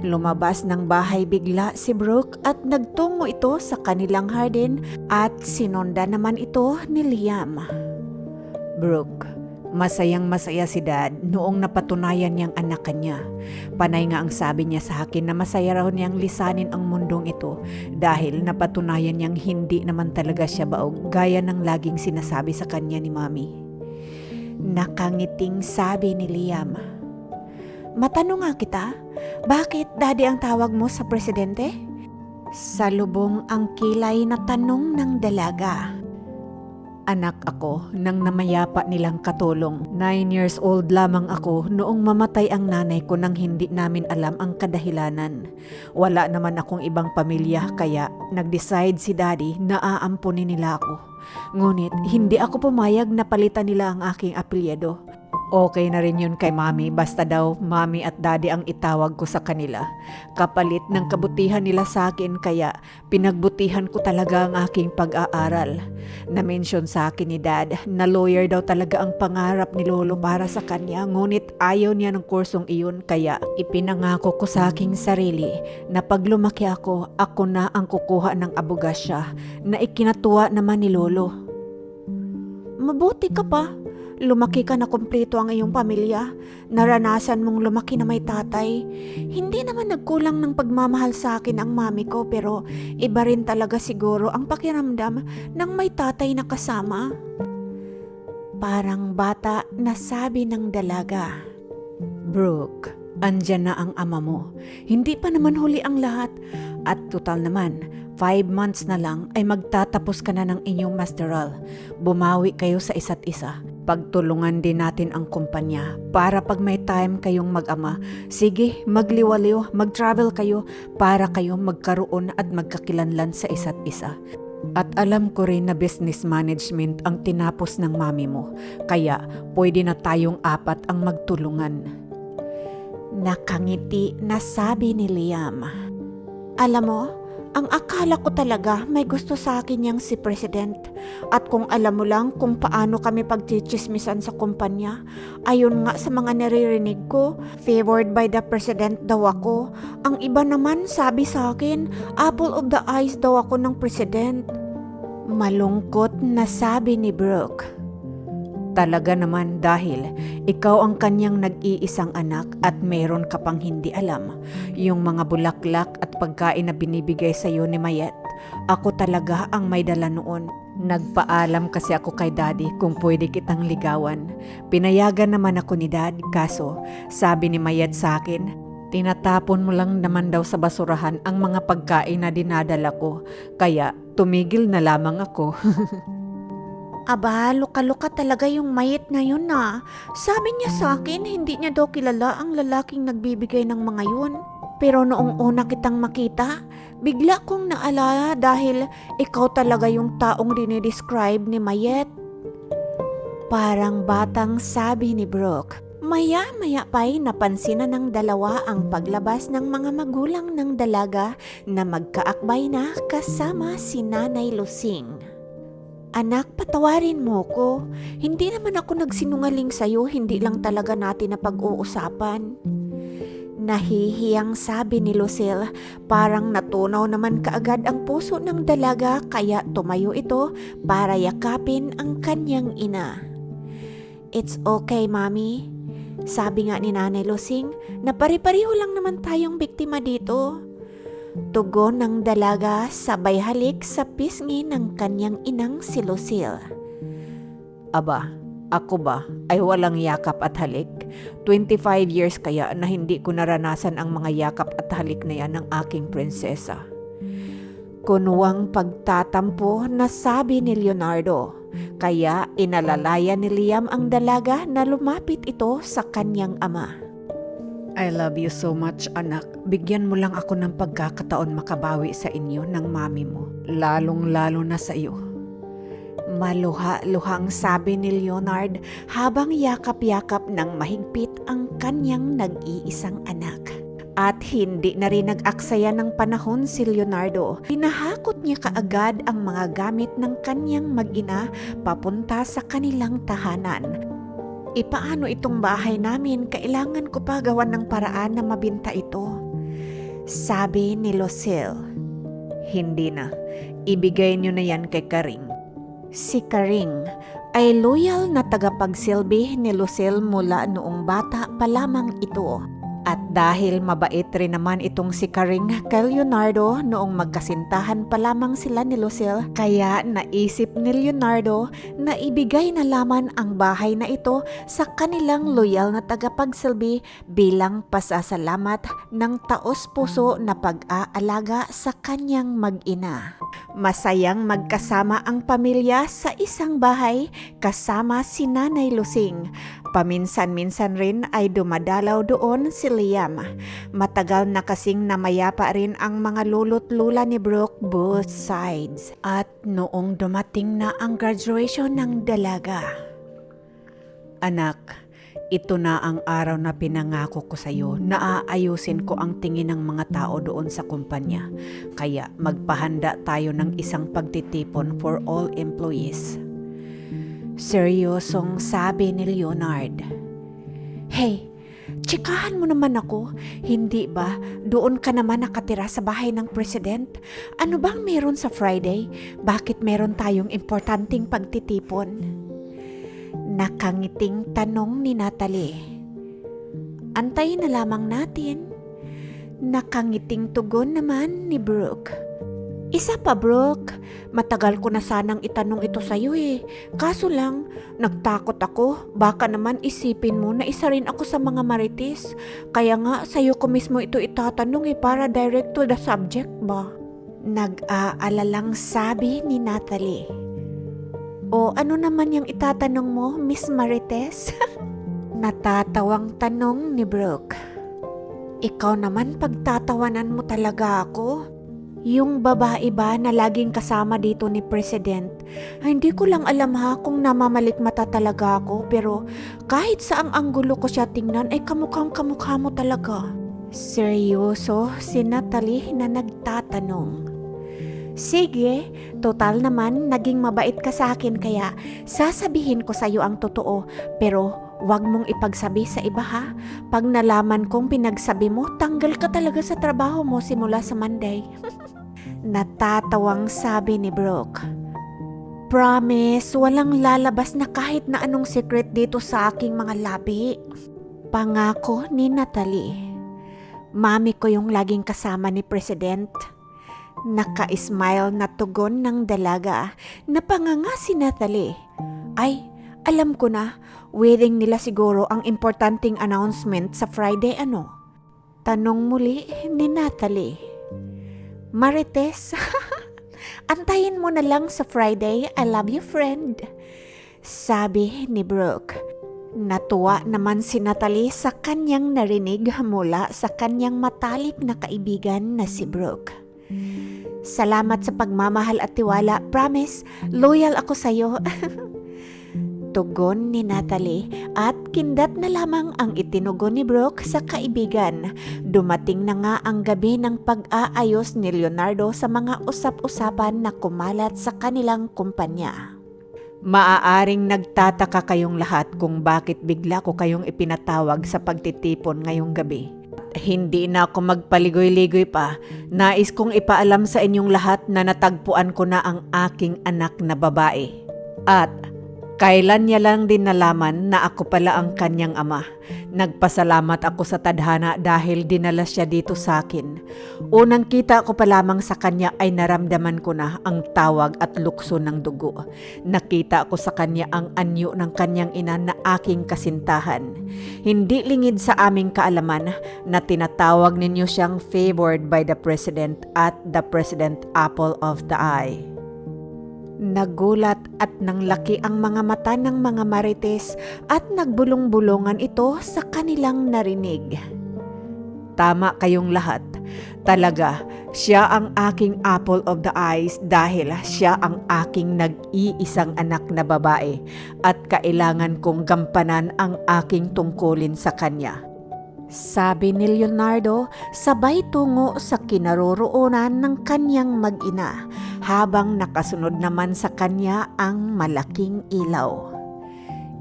Lumabas ng bahay bigla si Brooke at nagtungo ito sa kanilang hardin at sinonda naman ito ni Liam. Brooke, masayang masaya si Dad noong napatunayan niyang anak kanya. Panay nga ang sabi niya sa akin na masaya raw niyang lisanin ang mundong ito dahil napatunayan niyang hindi naman talaga siya baog gaya ng laging sinasabi sa kanya ni Mami. Nakangiting sabi ni Liam. Matanong nga kita, bakit daddy ang tawag mo sa presidente? Salubong ang kilay na tanong ng dalaga. Anak ako nang namayapa nilang katulong. 9 years old lamang ako noong mamatay ang nanay ko nang hindi namin alam ang kadahilanan. Wala naman akong ibang pamilya kaya nag-decide si daddy na aampunin nila ako. Ngunit hindi ako pumayag na palitan nila ang aking apelyido. Okay na rin yun kay Mami basta daw Mami at Daddy ang itawag ko sa kanila. Kapalit ng kabutihan nila sa akin kaya pinagbutihan ko talaga ang aking pag-aaral. Na-mention sa akin ni Dad na lawyer daw talaga ang pangarap ni Lolo para sa kanya ngunit ayaw niya ng kursong iyon kaya ipinangako ko sa aking sarili na pag lumaki ako na ang kukuha ng abogasya na ikinatuwa naman ni Lolo. Mabuti ka pa. Lumaki ka na kumpleto ang iyong pamilya. Naranasan mong lumaki na may tatay. Hindi naman nagkulang ng pagmamahal sa akin ang mami ko pero iba rin talaga siguro ang pakiramdam ng may tatay na kasama. Parang bata na sabi ng dalaga. Brooke, andyan na ang ama mo. Hindi pa naman huli ang lahat. At total naman, 5 months na lang ay magtatapos ka na ng inyong masteral. Bumawi kayo sa isa't isa. Pagtulungan din natin ang kumpanya para pag may time kayong mag-ama, sige, magliwaliw, mag-travel kayo para kayo magkaroon at magkakilanlan sa isa't isa. At alam ko rin na business management ang tinapos ng mami mo, kaya pwede na tayong apat ang magtulungan. Nakangiti na sabi ni Liam. Alam mo, ang akala ko talaga may gusto sa akin yang si President. At kung alam mo lang kung paano kami pagchichismisan sa kumpanya, ayon nga sa mga naririnig ko, favored by the President daw ako. Ang iba naman sabi sa akin, apple of the eyes daw ako ng President. Malungkot na sabi ni Brooke. Talaga naman dahil ikaw ang kanyang nag-iisang anak at meron ka pang hindi alam. Yung mga bulaklak at pagkain na binibigay sa iyo ni Mayet, ako talaga ang may dala noon. Nagpaalam kasi ako kay Daddy kung pwede kitang ligawan. Pinayagan naman ako ni Dad, kaso sabi ni Mayet sa akin, tinatapon mo lang naman daw sa basurahan ang mga pagkain na dinadala ko, kaya tumigil na lamang ako. Aba, luka-luka talaga yung Mayet na yun na. Sabi niya sa akin, hindi niya daw kilala ang lalaking nagbibigay ng mga yun. Pero noong una kitang makita, bigla kong naalala dahil ikaw talaga yung taong dinidescribe ni Mayet. Parang batang sabi ni Brooke. Maya-maya pa'y napansin na ng dalawa ang paglabas ng mga magulang ng dalaga na magkaakbay na kasama si Nanay Lusing. Anak, patawarin mo ko. Hindi naman ako nagsinungaling sa'yo, hindi lang talaga natin na pag-uusapan. Nahihiyang sabi ni Lucille, parang natunaw naman kaagad ang puso ng dalaga kaya tumayo ito para yakapin ang kanyang ina. It's okay, Mami. Sabi nga ni Nanay Lusing na pari-pariho lang naman tayong biktima dito. Tugon ng dalaga sabay halik sa pisngi ng kanyang inang si Lucille. Aba, ako ba ay walang yakap at halik? 25 years kaya na hindi ko naranasan ang mga yakap at halik na yan ng aking prinsesa. Kunwang pagtatampo na sabi ni Leonardo, kaya inalalaya ni Liam ang dalaga na lumapit ito sa kanyang ama. I love you so much, anak. Bigyan mo lang ako ng pagkakataon makabawi sa inyo ng mami mo. Lalong-lalo na sa iyo. Maluha-luhang sabi ni Leonard habang yakap-yakap ng mahigpit ang kanyang nag-iisang anak. At hindi na rin nag-aksaya ng panahon si Leonardo. Pinahakot niya kaagad ang mga gamit ng kanyang mag-ina papunta sa kanilang tahanan. Ipaano itong bahay namin? Kailangan ko pa gawan ng paraan na mabinta ito. Sabi ni Lucille. Hindi na. Ibigay niyo na yan kay Karing. Si Karing ay loyal na tagapagsilbi ni Lucille mula noong bata pa lamang ito. At dahil mabait rin naman itong si Karing kay Leonardo noong magkasintahan pa lamang sila ni Lucille, kaya naisip ni Leonardo na ibigay na lamang ang bahay na ito sa kanilang loyal na tagapagsilbi bilang pasasalamat ng taos-puso na pag-aalaga sa kanyang mag-ina. Masayang magkasama ang pamilya sa isang bahay kasama si Nanay Lusing. Paminsan-minsan rin ay dumadalaw doon si Liam. Matagal na kasing namayapa rin ang mga lolo't lula ni Brooke both sides. At noong dumating na ang graduation ng dalaga. Anak, ito na ang araw na pinangako ko sa iyo na aayusin ko ang tingin ng mga tao doon sa kumpanya. Kaya magpahanda tayo ng isang pagtitipon for all employees. Seryosong sabi ni Leonard. Hey, tsikahan mo naman ako. Hindi ba doon ka naman nakatira sa bahay ng President? Ano bang meron sa Friday? Bakit meron tayong importanteng pagtitipon? Nakangiting tanong ni Natalie. Antayin na lamang natin. Nakangiting tugon naman ni Brooke. Isa pa, Brooke, matagal ko na sanang itanong ito sa'yo eh. Kaso lang, nagtakot ako. Baka naman isipin mo na isa rin ako sa mga marites. Kaya nga, sa'yo ko mismo ito itatanong eh para direct to the subject ba? Nag-aalalang sabi ni Natalie. O ano naman yung itatanong mo, Miss Marites? Natatawang tanong ni Brooke. Ikaw naman pagtatawanan mo talaga ako. Yung babae ba na laging kasama dito ni President? Hindi ko lang alam ha kung namamalikmata talaga ako, pero kahit saang anggulo ko siya tingnan ay kamukhang kamukha mo talaga. Seryoso si Natalie na nagtatanong. Sige, total naman naging mabait ka sa akin kaya sasabihin ko sa iyo ang totoo, pero wag mong ipagsabi sa iba ha. Pag nalaman kong pinagsabi mo, tanggal ka talaga sa trabaho mo simula sa Monday. Natatawang sabi ni Brooke. Promise, walang lalabas na kahit na anong secret dito sa aking mga labi. Pangako ni Natalie. Mami ko yung laging kasama ni President. Naka-smile na tugon ng dalaga. Napanganga si Natalie. Ay, alam ko na, wedding nila siguro ang importanteng announcement sa Friday ano? Tanong muli ni Natalie. Marites, antayin mo na lang sa Friday, I love you friend. Sabi ni Brooke. Natuwa naman si Natalie sa kanyang narinig mula sa kanyang matalik na kaibigan na si Brooke. Salamat sa pagmamahal at tiwala. Promise, loyal ako sa'yo. Tugon ni Natalie at kindat na lamang ang itinugon ni Brooke sa kaibigan. Dumating na nga ang gabi ng pag-aayos ni Leonardo sa mga usap-usapan na kumalat sa kanilang kumpanya. Maaaring nagtataka kayong lahat kung bakit bigla ko kayong ipinatawag sa pagtitipon ngayong gabi. Hindi na ako magpaligoy-ligoy pa. Nais kong ipaalam sa inyong lahat na natagpuan ko na ang aking anak na babae. At kailan niya lang din nalaman na ako pala ang kanyang ama. Nagpasalamat ako sa tadhana dahil dinala siya dito sa akin. Unang kita ko pa lamang sa kanya ay naramdaman ko na ang tawag at lukso ng dugo. Nakita ko sa kanya ang anyo ng kanyang ina na aking kasintahan. Hindi lingid sa aming kaalaman na tinatawag ninyo siyang favored by the President at the President Apple of the Eye. Nagulat at nanglaki ang mga mata ng mga Marites at nagbulong-bulungan ito sa kanilang narinig. Tama kayong lahat. Talaga, siya ang aking apple of the eyes dahil siya ang aking nag-iisang anak na babae at kailangan kong gampanan ang aking tungkulin sa kanya. Sabi ni Leonardo sabay tungo sa kinaroroonan ng kanyang mag-ina habang nakasunod naman sa kanya ang malaking ilaw.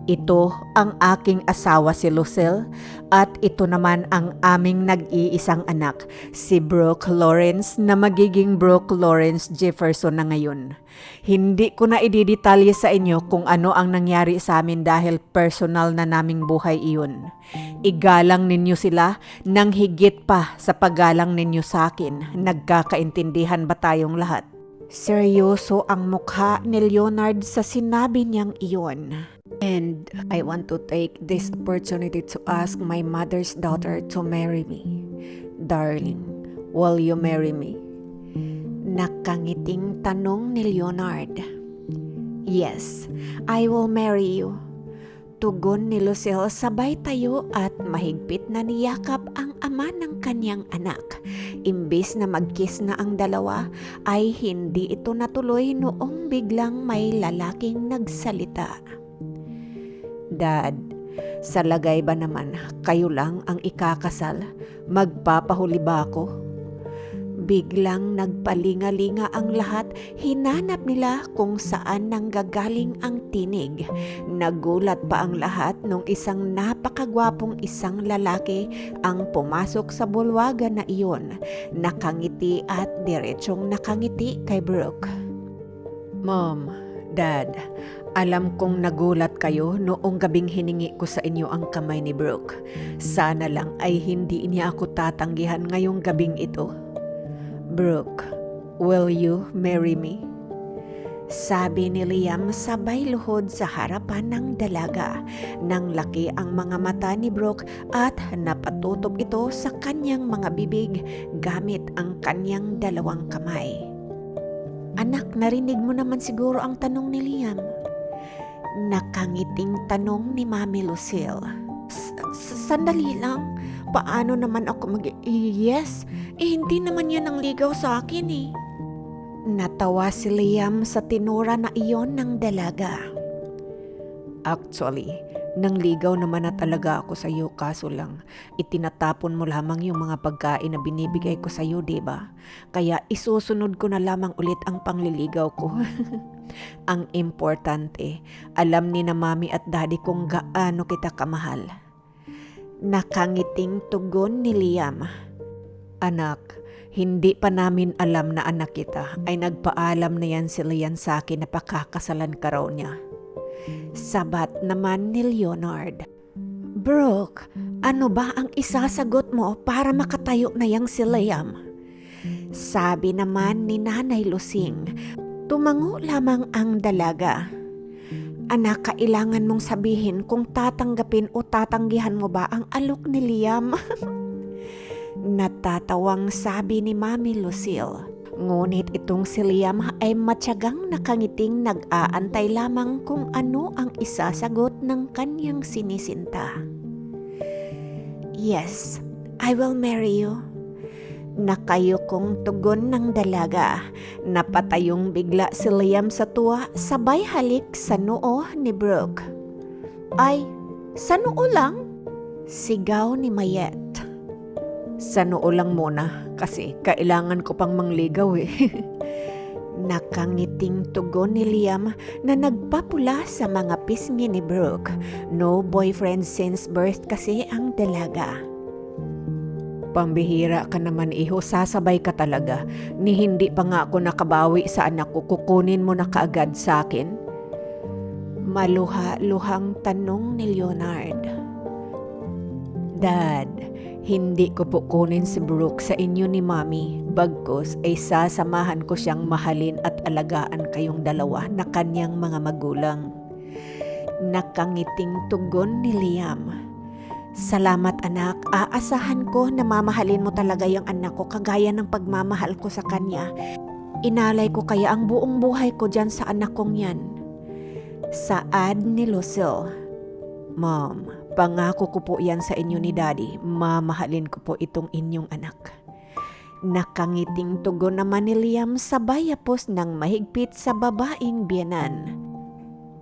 Ito ang aking asawa si Lucille at ito naman ang aming nag-iisang anak, si Brooke Lawrence na magiging Brooke Lawrence Jefferson na ngayon. Hindi ko na ididetalye sa inyo kung ano ang nangyari sa amin dahil personal na naming buhay iyon. Igalang ninyo sila nang higit pa sa paggalang ninyo sa akin. Nagkakaintindihan ba tayong lahat? Seryoso ang mukha ni Leonard sa sinabi niyang iyon. And I want to take this opportunity to ask my mother's daughter to marry me. Darling, will you marry me? Nakangiting tanong ni Leonard. Yes, I will marry you. Tugon ni Lucille sabay tayo at mahigpit na niyakap ang ama ng kanyang anak. Imbis na mag-kiss na ang dalawa, ay hindi ito natuloy noong biglang may lalaking nagsalita. Dad, sa lagay ba naman kayo lang ang ikakasal? Magpapahuli ba ako? Biglang nagpalingalinga ang lahat, hinanap nila kung saan nanggagaling ang tinig. Nagulat pa ang lahat nung isang napakagwapong isang lalaki ang pumasok sa bulwagan na iyon. Nakangiti at diretsong nakangiti kay Brooke. Mom, Dad, alam kong nagulat kayo noong gabing hiningi ko sa inyo ang kamay ni Brooke. Sana lang ay hindi niya ako tatanggihan ngayong gabing ito. Brooke, will you marry me? Sabi ni Liam sabay luhod sa harapan ng dalaga. Nang laki ang mga mata ni Brooke at napatutob ito sa kanyang mga bibig gamit ang kanyang dalawang kamay. Anak, narinig mo naman siguro ang tanong ni Liam. Nakangiting tanong ni Mami Lucille. Sandali lang, paano naman ako yes? Hindi naman yan ang ligaw sa akin eh. Natawa si Liam sa tinura na iyon ng dalaga. Actually, nangligaw naman na talaga ako sa iyo, kaso lang itinatapon mo lamang yung mga pagkain na binibigay ko sa iyo, diba? Kaya isusunod ko na lamang ulit ang pangliligaw ko. Ang importante, alam ni na mami at daddy kung gaano kita kamahal. Nakangiting tugon ni Liam. Anak, hindi pa namin alam na anak kita, ay nagpaalam na yan si Lian sa akin na pakakasalan ka raw niya. Sabat naman ni Leonard. Brooke, ano ba ang isasagot mo para makatayo na yang si Liam? Sabi naman ni Nanay Lusing. Tumango lamang ang dalaga. Anak, kailangan mong sabihin kung tatanggapin o tatanggihan mo ba ang alok ni Liam. Natatawang sabi ni Mami Lucille. Ngunit itong si Liam ay matyagang nakangiting nag-aantay lamang kung ano ang isasagot ng kanyang sinisinta. Yes, I will marry you. Nakayukong tugon ng dalaga. Napatayong bigla si Liam sa tuwa, sabay halik sa noo ni Brooke. Ay, sa noo lang? Sigaw ni Mayet. Sa noo lang muna, kasi kailangan ko pang mangligaw eh. Nakangiting tugon ni Liam na nagpapula sa mga pisngi ni Brooke. No boyfriend since birth kasi ang dalaga. Pambihira ka naman, iho, sasabay ka talaga. Ni hindi pa nga ako nakabawi sa anak ko, kukunin mo na kaagad sa akin? Maluha-luhang tanong ni Leonard. Dad, hindi ko po kunin si Brooke sa inyo ni Mami. Bagkus ay sasamahan ko siyang mahalin at alagaan kayong dalawa na kanyang mga magulang. Nakangiting tugon ni Liam. Salamat anak, aasahan ko na mamahalin mo talaga yung anak ko kagaya ng pagmamahal ko sa kanya. Inalay ko kaya ang buong buhay ko dyan sa anak kong yan. Saad ni Lucille. Mom, pangako ko po yan sa inyo ni Daddy. Mamahalin ko po itong inyong anak. Nakangiting tugon naman ni Liam sabay apos ng mahigpit sa babaeng biyenan.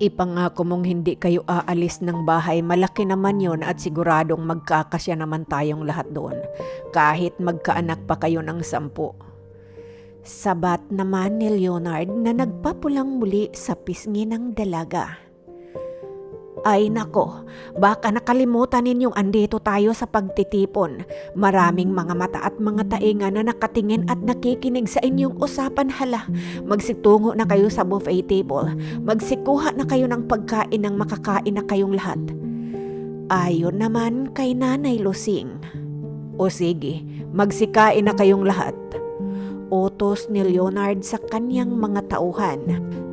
Ipangako mong hindi kayo aalis ng bahay, malaki naman yon at siguradong magkakasya naman tayong lahat doon. Kahit magkaanak pa kayo ng 10. Sabat naman ni Leonard na nagpapulang muli sa pisngi ng dalaga. Ay nako, baka nakalimutan ninyong andito tayo sa pagtitipon. Maraming mga mata at mga tainga na nakatingin at nakikinig sa inyong usapan. Hala, magsitungo na kayo sa buffet table. Magsikuha na kayo ng pagkain ng makakain na kayong lahat. Ayon naman kay Nanay Lusing. O sige, magsikain na kayong lahat. Utos ni Leonard sa kanyang mga tauhan.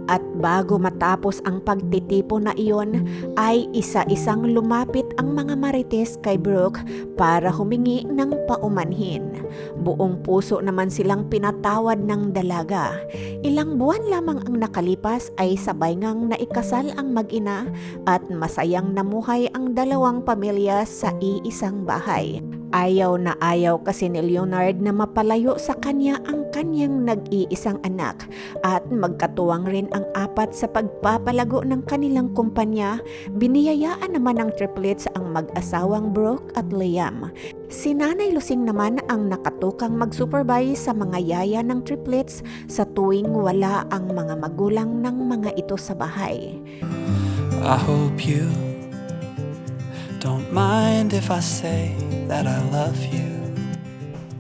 At bago matapos ang pagtitipon na iyon, ay isa-isang lumapit ang mga marites kay Brooke para humingi ng paumanhin. Buong puso naman silang pinatawad ng dalaga. Ilang buwan lamang ang nakalipas ay sabay ngang naikasal ang mag-ina at masayang namuhay ang dalawang pamilya sa iisang bahay. Ayaw na ayaw kasi ni Leonard na mapalayo sa kanya ang kanyang nag-iisang anak at magkatuwang rin ang apat sa pagpapalago ng kanilang kumpanya. Biniyayaan naman ng triplets ang mag-asawang Brooke at Liam. Si Nanay Lusing naman ang nakatukang mag-supervise sa mga yaya ng triplets sa tuwing wala ang mga magulang ng mga ito sa bahay. I hope you don't mind if I say that I love you.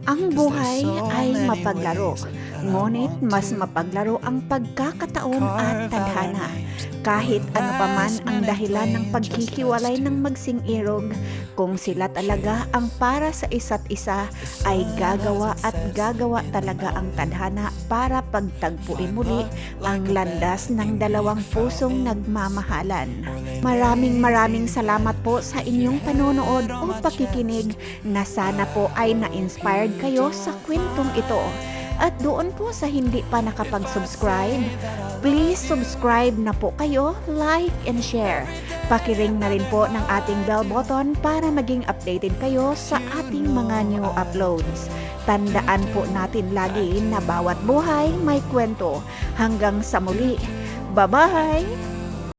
Ang buhay ay mapaglaro, ngunit mas mapaglaro ang pagkakataon at tadhana. Kahit ano pa man ang dahilan ng paghihiwalay ng magsing-irog, kung sila talaga ang para sa isa't isa, ay gagawa at gagawa talaga ang tadhana para pagtagpuin muli ang landas ng dalawang pusong nagmamahalan. Maraming salamat po sa inyong panonood o pakikinig na sana po ay na-inspired kayo sa kwentong ito. At doon po sa hindi pa nakapag-subscribe, Please subscribe na po kayo, like and share. Pakiring na rin po ng ating bell button para maging updated kayo sa ating mga new uploads. Tandaan po natin lagi na bawat buhay may kwento. Hanggang sa muli. Bye-bye!